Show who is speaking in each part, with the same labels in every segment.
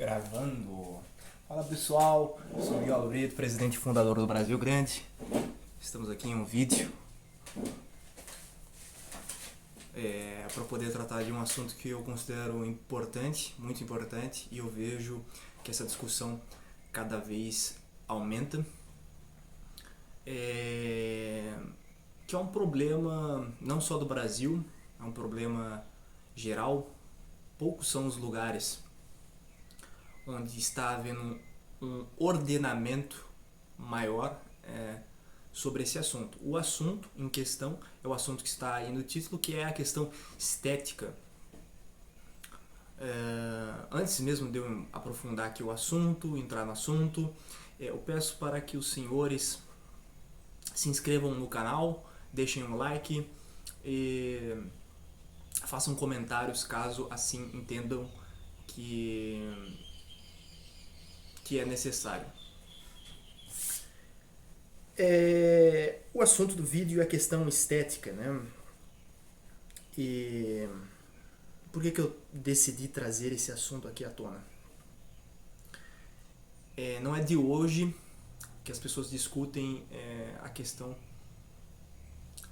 Speaker 1: Gravando. Fala pessoal, sou Miguel Brito, presidente e fundador do Brasil Grande. Estamos aqui em um vídeo para poder tratar de um assunto que eu considero importante, muito importante, e eu vejo que essa discussão cada vez aumenta. Que é um problema não só do Brasil, é um problema geral. Poucos são os lugares onde está havendo um ordenamento maior sobre esse assunto. O assunto em questão é o assunto que está aí no título, que é a questão estética. Antes mesmo de eu aprofundar aqui o assunto, entrar no assunto, eu peço para que os senhores se inscrevam no canal, deixem um like e façam comentários caso assim entendam que é necessário. O assunto do vídeo é a questão estética, né? E por que eu decidi trazer esse assunto aqui à tona? Não é de hoje que as pessoas discutem a questão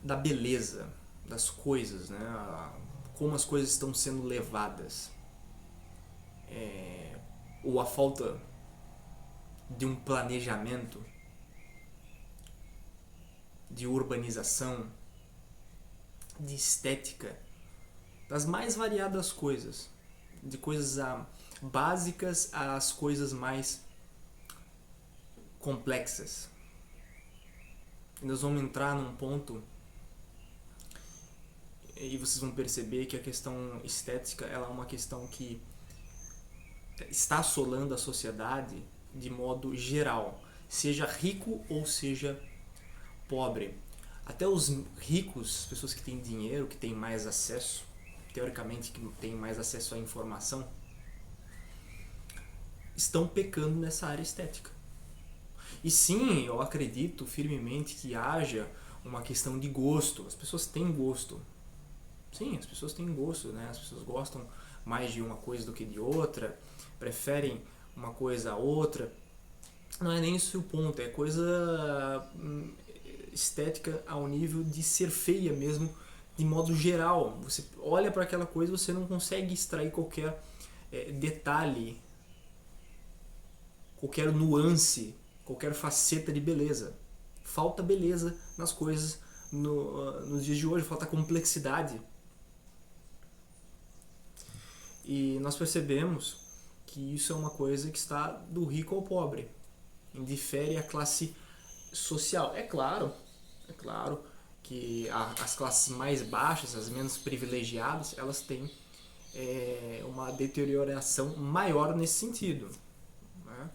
Speaker 1: da beleza das coisas, né? Como as coisas estão sendo levadas, ou a falta de um planejamento, de urbanização, de estética, das mais variadas coisas, de coisas básicas às coisas mais complexas. E nós vamos entrar num ponto e vocês vão perceber que a questão estética ela é uma questão que está assolando a sociedade de modo geral, seja rico ou seja pobre. Até os ricos, pessoas que têm dinheiro, que têm mais acesso, teoricamente que têm mais acesso à informação, estão pecando nessa área estética. E sim, eu acredito firmemente que haja uma questão de gosto. As pessoas têm gosto. Sim, as pessoas têm gosto, né? As pessoas gostam mais de uma coisa do que de outra, preferem uma coisa a outra. Não é nem isso o ponto, é coisa estética ao nível de ser feia mesmo, de modo geral. Você olha para aquela coisa e você não consegue extrair qualquer detalhe, qualquer nuance, qualquer faceta de beleza. Falta beleza nas coisas nos dias de hoje, falta complexidade. E nós percebemos que isso é uma coisa que está do rico ao pobre, indifere a classe social. É claro que as classes mais baixas, as menos privilegiadas, elas têm uma deterioração maior nesse sentido, né?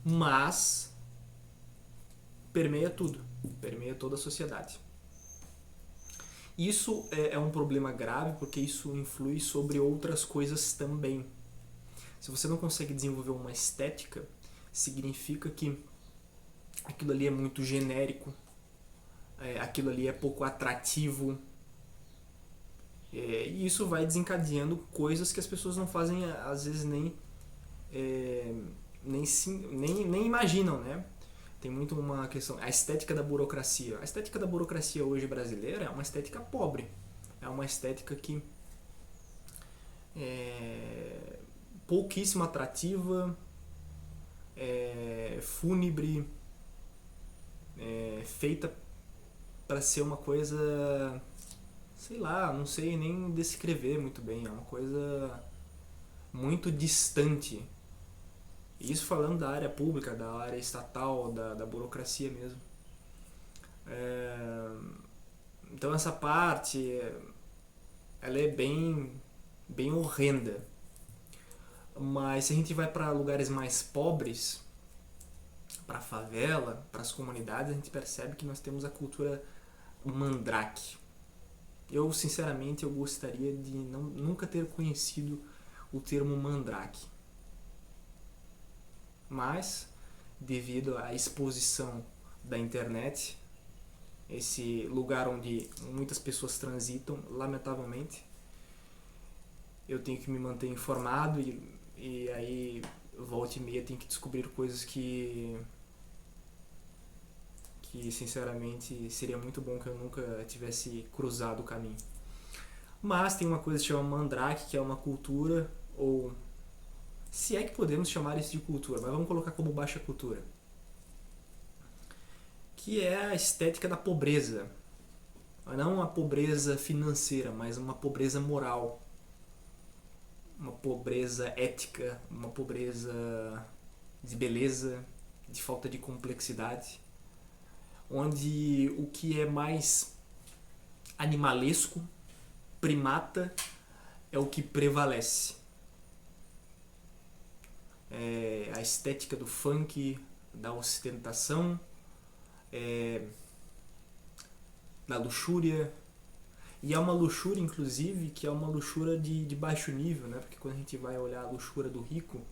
Speaker 1: Mas permeia tudo, permeia toda a sociedade. Isso é um problema grave porque isso influi sobre outras coisas também. Se você não consegue desenvolver uma estética, significa que aquilo ali é muito genérico, aquilo ali é pouco atrativo, e isso vai desencadeando coisas que as pessoas não fazem, às vezes nem imaginam, né? Tem muito uma questão, a estética da burocracia. A estética da burocracia hoje brasileira é uma estética pobre, é uma estética que é pouquíssimo atrativa, fúnebre, feita para ser uma coisa, sei lá, não sei nem descrever muito bem, é uma coisa muito distante. Isso falando da área pública, da área estatal, da burocracia mesmo. Então essa parte ela é bem horrenda. Mas se a gente vai para lugares mais pobres, para a favela, para as comunidades, a gente percebe que nós temos a cultura mandrake. Eu sinceramente eu gostaria de nunca ter conhecido o termo mandrake. Mas, devido à exposição da internet, esse lugar onde muitas pessoas transitam, lamentavelmente, eu tenho que me manter informado e aí volta e meia tenho que descobrir coisas que sinceramente seria muito bom que eu nunca tivesse cruzado o caminho. Mas tem uma coisa que chama Mandrake, que é uma cultura, ou se é que podemos chamar isso de cultura, mas vamos colocar como baixa cultura, que é a estética da pobreza. Não a pobreza financeira, mas uma pobreza moral, uma pobreza ética, uma pobreza de beleza, de falta de complexidade, onde o que é mais animalesco, primata, é o que prevalece. A estética do funk, da ostentação, da luxúria. E é uma luxúria, inclusive, que é uma luxúria de baixo nível, né? Porque quando a gente vai olhar a luxúria do rico,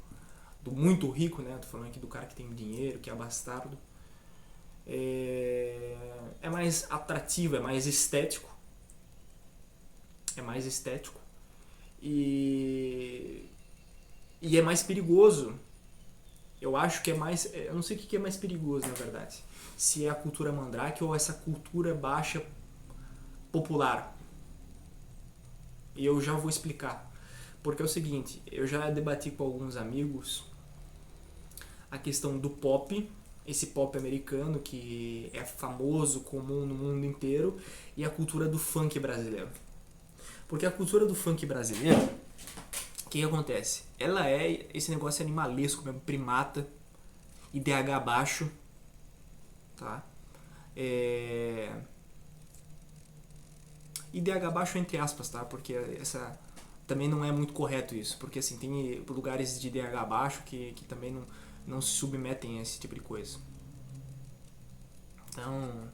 Speaker 1: do muito rico, né? Tô falando aqui do cara que tem dinheiro, que é bastardo, é mais atrativo, é mais estético. É mais estético. E é mais perigoso. Eu acho que é mais... Eu não sei o que é mais perigoso, na verdade. Se é a cultura mandrake ou essa cultura baixa popular. E eu já vou explicar. Porque é o seguinte, eu já debati com alguns amigos a questão do pop, esse pop americano que é famoso, comum no mundo inteiro, e a cultura do funk brasileiro. Porque a cultura do funk brasileiro, o que acontece? Ela é esse negócio animalesco mesmo, primata, IDH baixo, tá? IDH baixo entre aspas, tá? Porque essa também não é muito correto isso, porque assim, tem lugares de IDH baixo que também não se submetem a esse tipo de coisa. Então,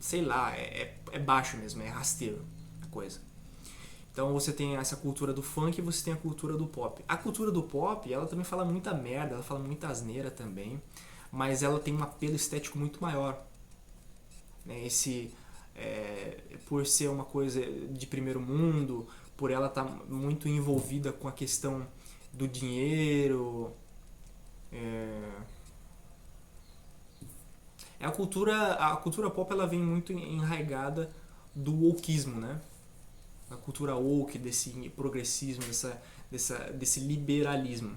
Speaker 1: sei lá, é baixo mesmo, é rasteiro a coisa. Então você tem essa cultura do funk e você tem a cultura do pop. A cultura do pop, ela também fala muita merda, ela fala muita asneira também, mas ela tem um apelo estético muito maior. Né? Por ser uma coisa de primeiro mundo, por ela estar muito envolvida com a questão do dinheiro. A cultura pop ela vem muito enraigada do wokeismo, né? A cultura woke, desse progressismo, desse liberalismo.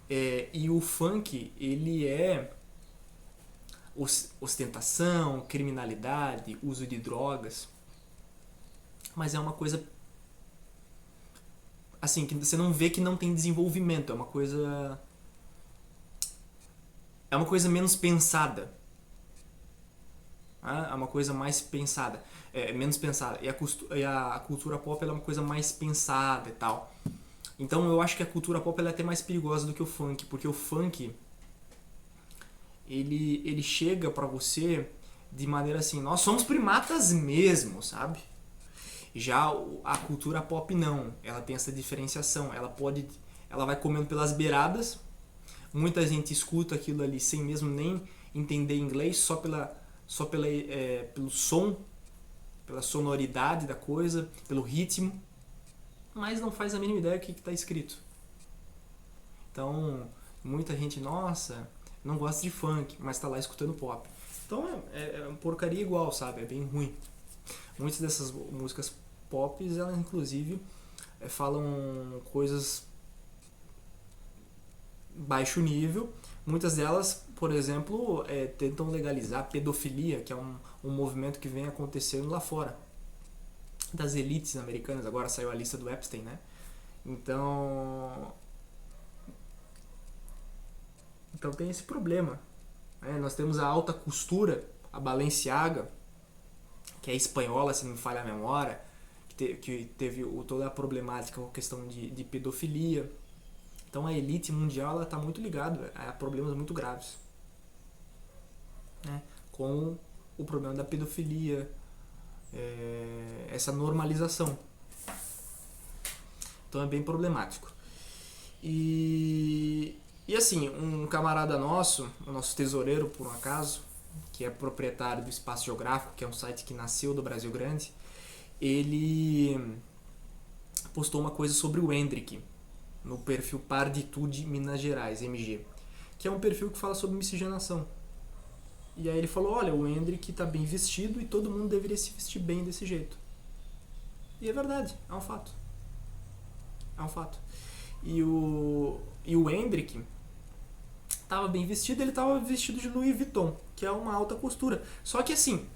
Speaker 1: E o funk, ele é ostentação, criminalidade, uso de drogas, mas é uma coisa assim, que você não vê que não tem desenvolvimento, é uma coisa menos pensada. É uma coisa mais pensada, menos pensada. E a cultura pop ela é uma coisa mais pensada e tal. Então eu acho que a cultura pop ela é até mais perigosa do que o funk, porque o funk ele chega pra você de maneira assim, nós somos primatas mesmo, sabe? Já a cultura pop não, ela tem essa diferenciação, ela vai comendo pelas beiradas. Muita gente escuta aquilo ali sem mesmo nem entender inglês, só pelo som, pela sonoridade da coisa, pelo ritmo, mas não faz a mínima ideia do que está escrito. Então, muita gente, nossa, não gosta de funk, mas está lá escutando pop. Então é uma porcaria igual, sabe? É bem ruim. Muitas dessas músicas pop, elas inclusive falam coisas baixo nível. Muitas delas, por exemplo, tentam legalizar a pedofilia, que é um movimento que vem acontecendo lá fora. Das elites americanas, agora saiu a lista do Epstein, né? Então tem esse problema. Nós temos a alta costura, a Balenciaga, que é espanhola, se não me falha a memória, que teve toda a problemática com a questão de pedofilia. Então a elite mundial está muito ligada a problemas muito graves, né? Com o problema da pedofilia, essa normalização. Então é bem problemático. E assim, um camarada nosso, o nosso tesoureiro por um acaso, que é proprietário do Espaço Geográfico, que é um site que nasceu do Brasil Grande, ele postou uma coisa sobre o Hendrick no perfil Parditude Minas Gerais, MG, que é um perfil que fala sobre miscigenação. E aí ele falou, olha, o Hendrick tá bem vestido e todo mundo deveria se vestir bem desse jeito. E é verdade, é um fato. É um fato. E o Hendrick tava bem vestido, ele tava vestido de Louis Vuitton, que é uma alta costura. Só que assim,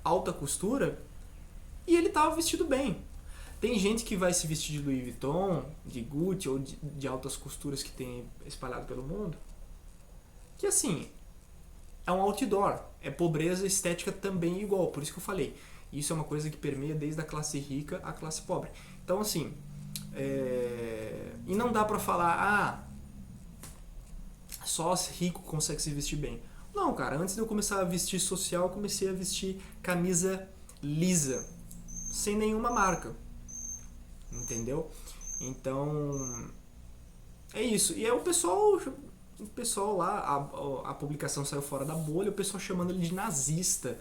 Speaker 1: alta costura, e ele tava vestido bem. Tem gente que vai se vestir de Louis Vuitton, de Gucci ou de altas costuras que tem espalhado pelo mundo, que assim, é um outdoor, é pobreza estética também igual, por isso que eu falei. Isso é uma coisa que permeia desde a classe rica à classe pobre. Então assim, e não dá pra falar, só rico consegue se vestir bem. Não, cara, antes de eu começar a vestir social, eu comecei a vestir camisa lisa, sem nenhuma marca. Entendeu? Então, é isso. E aí o pessoal lá, a publicação saiu fora da bolha, o pessoal chamando ele de nazista.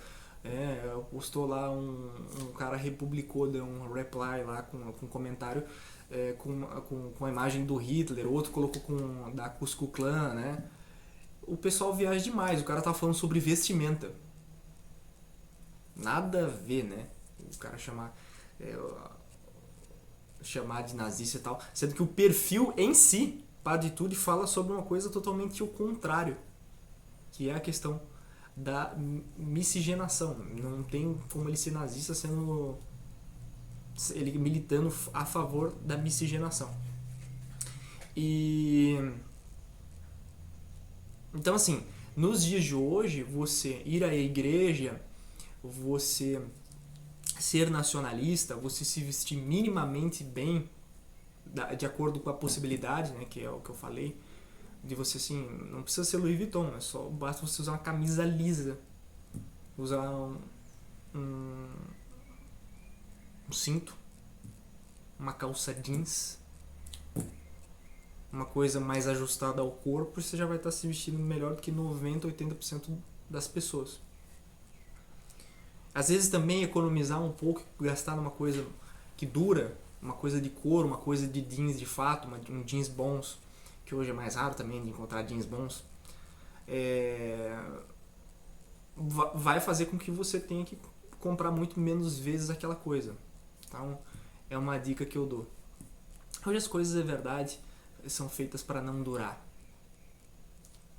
Speaker 1: Postou lá um cara republicou, deu um reply lá com um comentário com a imagem do Hitler, outro colocou da Ku Klux Klan, né? O pessoal viaja demais, o cara tá falando sobre vestimenta. Nada a ver, né? O cara chamar de nazista e tal, sendo que o perfil em si, Parditude, fala sobre uma coisa totalmente o contrário, que é a questão da miscigenação. Não tem como ele ser nazista sendo ele militando a favor da miscigenação. E então assim, nos dias de hoje, você ir à igreja, você ser nacionalista, você se vestir minimamente bem, de acordo com a possibilidade, né, que é o que eu falei, de você assim, não precisa ser Louis Vuitton, só basta você usar uma camisa lisa, usar um cinto, uma calça jeans, uma coisa mais ajustada ao corpo, e você já vai estar se vestindo melhor do que 90, 80% das pessoas. Às vezes também economizar um pouco, gastar numa coisa que dura, uma coisa de couro, uma coisa de jeans de fato, um jeans bons, que hoje é mais raro também de encontrar jeans bons, vai fazer com que você tenha que comprar muito menos vezes aquela coisa. Então, é uma dica que eu dou. Hoje as coisas, é verdade, são feitas para não durar.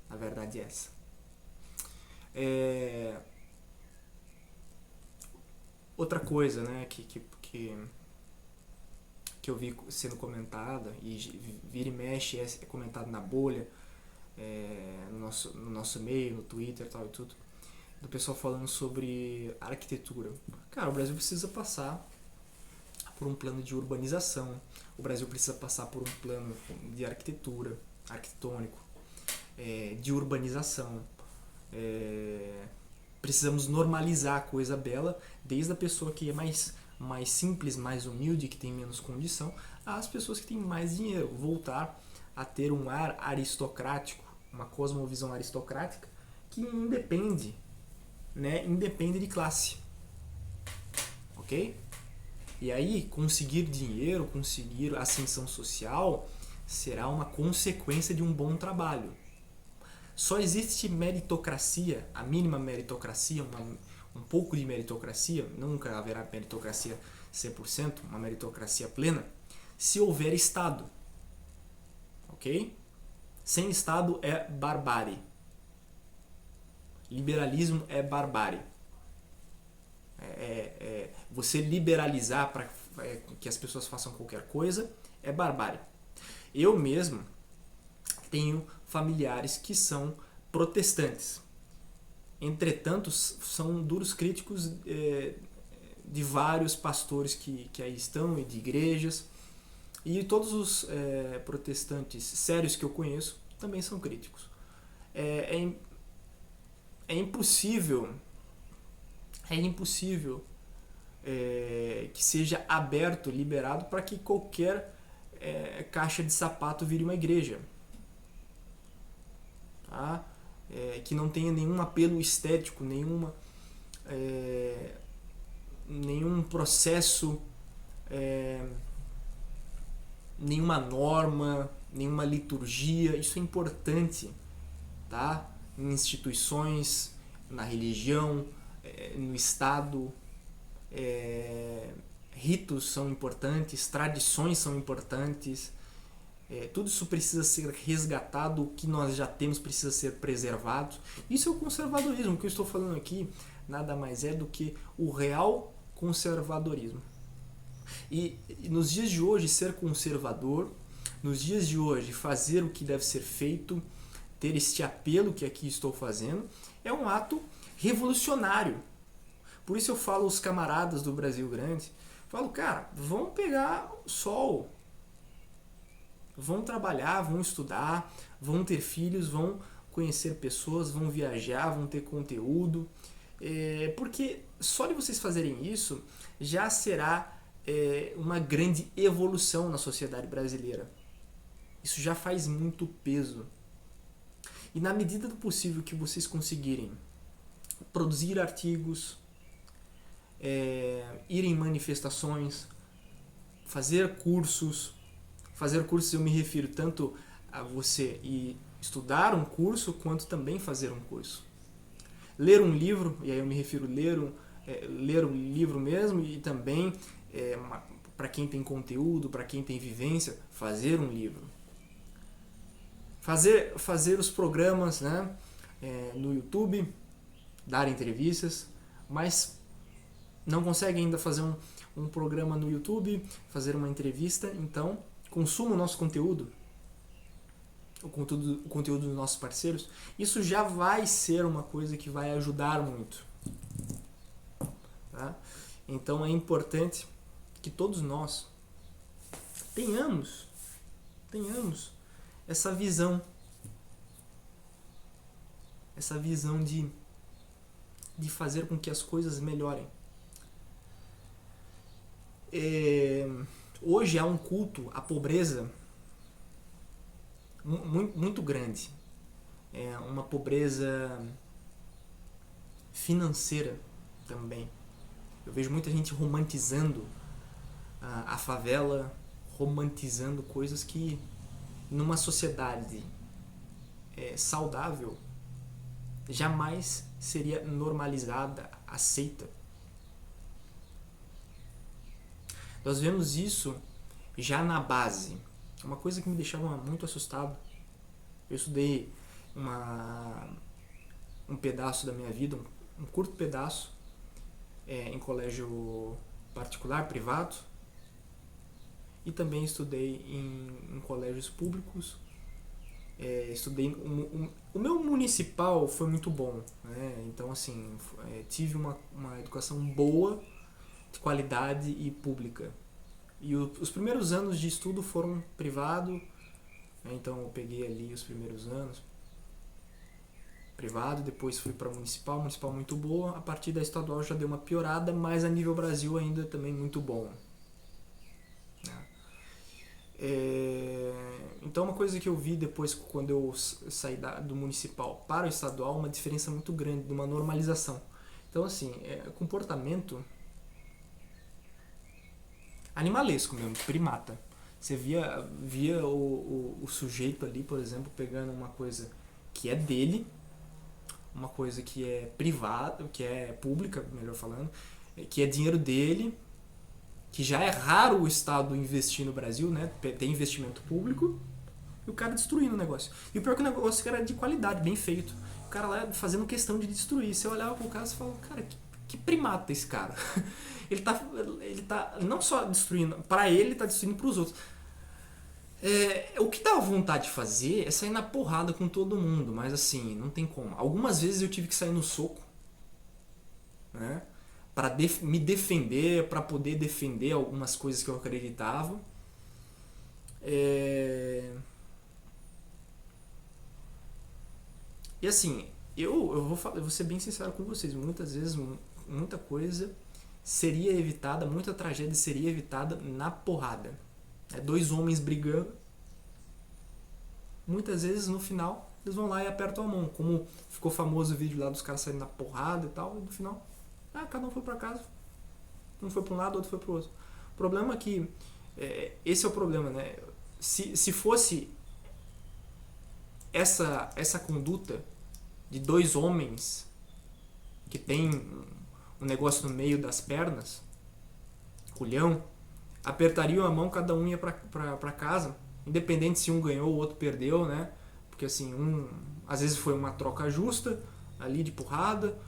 Speaker 1: A verdade é essa. Outra coisa, né, que eu vi sendo comentada, e vira e mexe é comentado na bolha, no nosso meio, no Twitter tal e tudo, do pessoal falando sobre arquitetura. Cara, o Brasil precisa passar por um plano de urbanização, o Brasil precisa passar por um plano de arquitetura, arquitetônico, de urbanização. Precisamos normalizar a coisa bela, desde a pessoa que é mais simples, mais humilde, que tem menos condição, às pessoas que têm mais dinheiro. Voltar a ter um ar aristocrático, uma cosmovisão aristocrática que independe de classe. Ok? E aí, conseguir dinheiro, conseguir ascensão social, será uma consequência de um bom trabalho. Só existe meritocracia, a mínima meritocracia, um pouco de meritocracia, nunca haverá meritocracia 100%, uma meritocracia plena, se houver Estado. Ok? Sem Estado é barbárie. Liberalismo é barbárie. Você liberalizar para que as pessoas façam qualquer coisa é barbárie. Eu mesmo tenho familiares que são protestantes. Entretanto, são duros críticos de vários pastores que aí estão e de igrejas. E todos os protestantes sérios que eu conheço também são críticos. É impossível que seja aberto, liberado, para que qualquer caixa de sapato vire uma igreja. Tá? Que não tenha nenhum apelo estético, nenhum processo nenhuma norma, nenhuma liturgia. Isso é importante, tá? Em instituições, na religião, no Estado, ritos são importantes, tradições são importantes. Tudo isso precisa ser resgatado, o que nós já temos precisa ser preservado. Isso é o conservadorismo. O que eu estou falando aqui nada mais é do que o real conservadorismo. E nos dias de hoje, ser conservador, nos dias de hoje, fazer o que deve ser feito, ter este apelo que aqui estou fazendo, é um ato revolucionário. Por isso eu falo aos camaradas do Brasil Grande, falo, cara, vão pegar o sol, vão trabalhar, vão estudar, vão ter filhos, vão conhecer pessoas, vão viajar, vão ter conteúdo, porque só de vocês fazerem isso já será uma grande evolução na sociedade brasileira. Isso já faz muito peso. E na medida do possível que vocês conseguirem produzir artigos, ir em manifestações, fazer cursos eu me refiro tanto a você ir estudar um curso, quanto também fazer um curso. Ler um livro, e aí eu me refiro ler um livro mesmo, e também, para quem tem conteúdo, para quem tem vivência, fazer um livro. Fazer os programas, né, no YouTube, dar entrevistas, mas não consegue ainda fazer um programa no YouTube, fazer uma entrevista, então consuma o nosso conteúdo, o conteúdo dos nossos parceiros. Isso já vai ser uma coisa que vai ajudar muito, tá? Então é importante que todos nós tenhamos essa visão de fazer com que as coisas melhorem. Hoje há um culto à pobreza muito grande. Uma pobreza financeira também. Eu vejo muita gente romantizando a favela, romantizando coisas que numa sociedade saudável jamais seria normalizada, aceita. Nós vemos isso já na base. Uma coisa que me deixava muito assustado. Eu estudei um pedaço da minha vida, um curto pedaço, em colégio particular, privado, e também estudei em colégios públicos. Estudei o meu municipal foi muito bom, né? Então assim, tive uma educação boa, de qualidade e pública. E os primeiros anos de estudo foram privado, né? Então eu peguei ali os primeiros anos privado, depois fui para municipal muito boa. A partir da estadual já deu uma piorada, mas a nível Brasil ainda também muito bom. Então uma coisa que eu vi depois, quando eu saí do municipal para o estadual, uma diferença muito grande, de uma normalização. Então assim, comportamento animalesco mesmo, primata. Você via o sujeito ali, por exemplo, pegando uma coisa que é dele, uma coisa que é privada, que é pública, melhor falando, que é dinheiro dele, que já é raro o Estado investir no Brasil, né? Tem investimento público, e o cara destruindo o negócio. E o pior é que o negócio era de qualidade, bem feito. O cara lá fazendo questão de destruir. Você olhava pro cara e falava, cara, que primata esse cara. Ele tá não só destruindo, pra ele tá destruindo pros outros. O que dá vontade de fazer é sair na porrada com todo mundo, mas assim, não tem como. Algumas vezes eu tive que sair no soco, né? Para me defender, para poder defender algumas coisas que eu acreditava. E assim, eu vou ser bem sincero com vocês, muitas vezes muita coisa seria evitada, muita tragédia seria evitada na porrada. Dois homens brigando, muitas vezes no final eles vão lá e apertam a mão, como ficou famoso o vídeo lá dos caras saindo na porrada e tal, e no final cada um foi pra casa, um foi pra um lado, outro foi pro outro. O problema é que Esse é o problema, né? Se fosse essa conduta de dois homens que tem um negócio no meio das pernas, culhão, apertariam a mão, cada um ia pra casa, independente se um ganhou ou o outro perdeu, né? Porque assim, às vezes foi uma troca justa ali de porrada,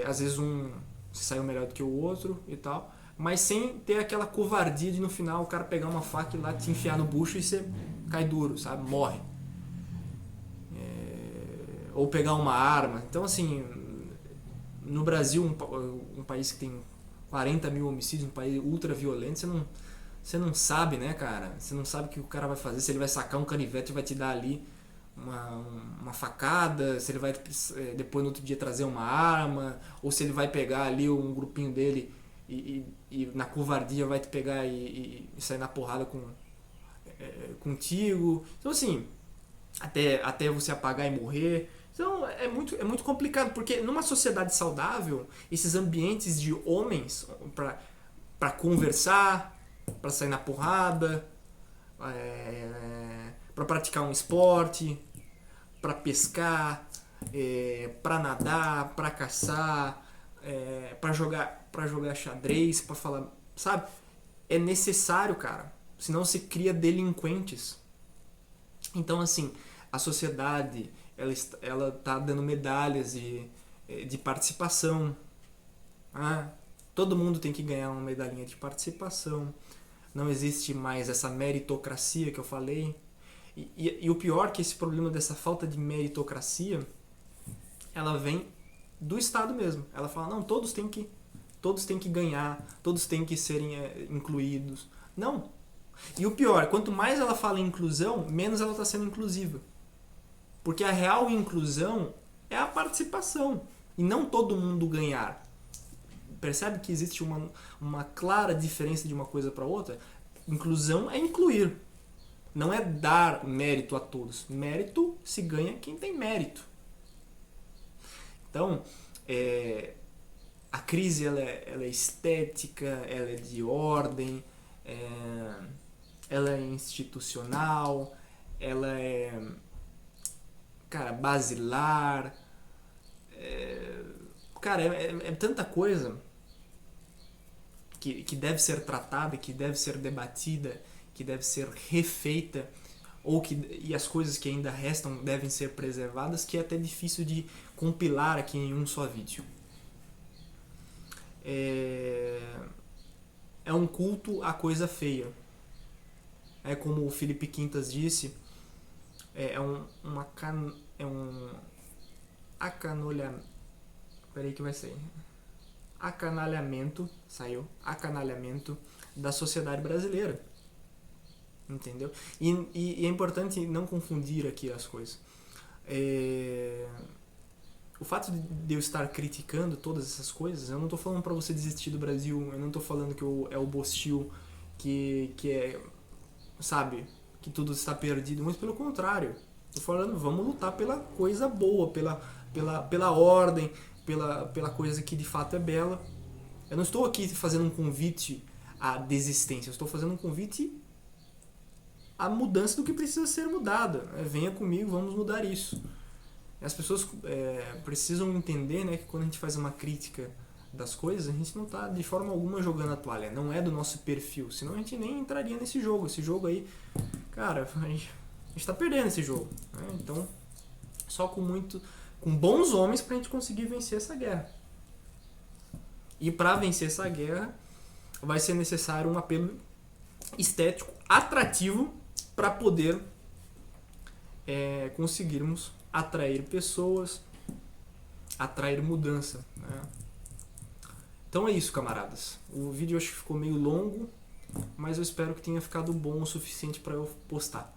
Speaker 1: às vezes um saiu melhor do que o outro e tal, mas sem ter aquela covardia de no final o cara pegar uma faca e lá te enfiar no bucho e você cai duro, sabe? Morre. Ou pegar uma arma. Então assim, no Brasil, um país que tem 40 mil homicídios, um país ultra violento, você não sabe, né, cara? Você não sabe o que o cara vai fazer, se ele vai sacar um canivete e vai te dar ali uma facada, se ele vai depois no outro dia trazer uma arma, ou se ele vai pegar ali um grupinho dele e na covardia vai te pegar e sair na porrada contigo. Então assim, até você apagar e morrer. Então é muito complicado, porque numa sociedade saudável, esses ambientes de homens para conversar, para sair na porrada, para praticar um esporte, para pescar, para nadar, para caçar, para jogar xadrez, para falar, sabe? É necessário, cara. Senão se cria delinquentes. Então assim, a sociedade ela tá dando medalhas de participação. Todo mundo tem que ganhar uma medalhinha de participação. Não existe mais essa meritocracia que eu falei. E o pior é que esse problema dessa falta de meritocracia, ela vem do Estado mesmo. Ela fala, não, todos têm que ganhar, todos têm que serem incluídos. Não. E o pior, quanto mais ela fala em inclusão, menos ela está sendo inclusiva. Porque a real inclusão é a participação. E não todo mundo ganhar. Percebe que existe uma clara diferença de uma coisa para outra? Inclusão é incluir. Não é dar mérito a todos. Mérito se ganha quem tem mérito. Então, a crise ela é estética, ela é de ordem, ela é institucional, ela é, cara, basilar. Cara, é tanta coisa que deve ser tratada, que deve ser debatida, que deve ser refeita, e as coisas que ainda restam devem ser preservadas, que é até difícil de compilar aqui em um só vídeo. É um culto à coisa feia. É como o Felipe Quintas disse, é um acanolhamento. Peraí que vai sair. Acanalhamento, saiu. Acanalhamento da sociedade brasileira. Entendeu? E é importante não confundir aqui as coisas. O fato de eu estar criticando todas essas coisas, eu não estou falando para você desistir do Brasil, eu não estou falando que é o Bostil, que é, sabe, que tudo está perdido, muito pelo contrário. Estou falando, vamos lutar pela coisa boa, pela ordem, pela coisa que de fato é bela. Eu não estou aqui fazendo um convite à desistência, eu estou fazendo um convite à mudança do que precisa ser mudado. Venha comigo, vamos mudar isso. As pessoas precisam entender, né, que quando a gente faz uma crítica das coisas, a gente não está de forma alguma jogando a toalha, não é do nosso perfil, senão a gente nem entraria nesse jogo. Esse jogo aí, cara, a gente está perdendo esse jogo, né? Então, só com bons homens pra gente conseguir vencer essa guerra. E para vencer essa guerra vai ser necessário um apelo estético atrativo para poder conseguirmos atrair pessoas, atrair mudança, né? Então é isso, camaradas. O vídeo acho que ficou meio longo, mas eu espero que tenha ficado bom o suficiente para eu postar.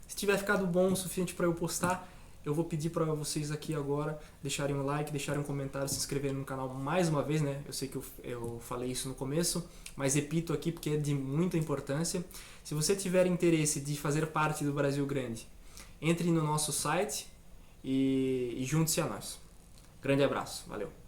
Speaker 1: Se tiver ficado bom o suficiente para eu postar, eu vou pedir para vocês aqui agora deixarem um like, deixarem um comentário, se inscreverem no canal mais uma vez, né? Eu sei que eu falei isso no começo, mas repito aqui porque é de muita importância. Se você tiver interesse de fazer parte do Brasil Grande, entre no nosso site e junte-se a nós. Grande abraço, valeu!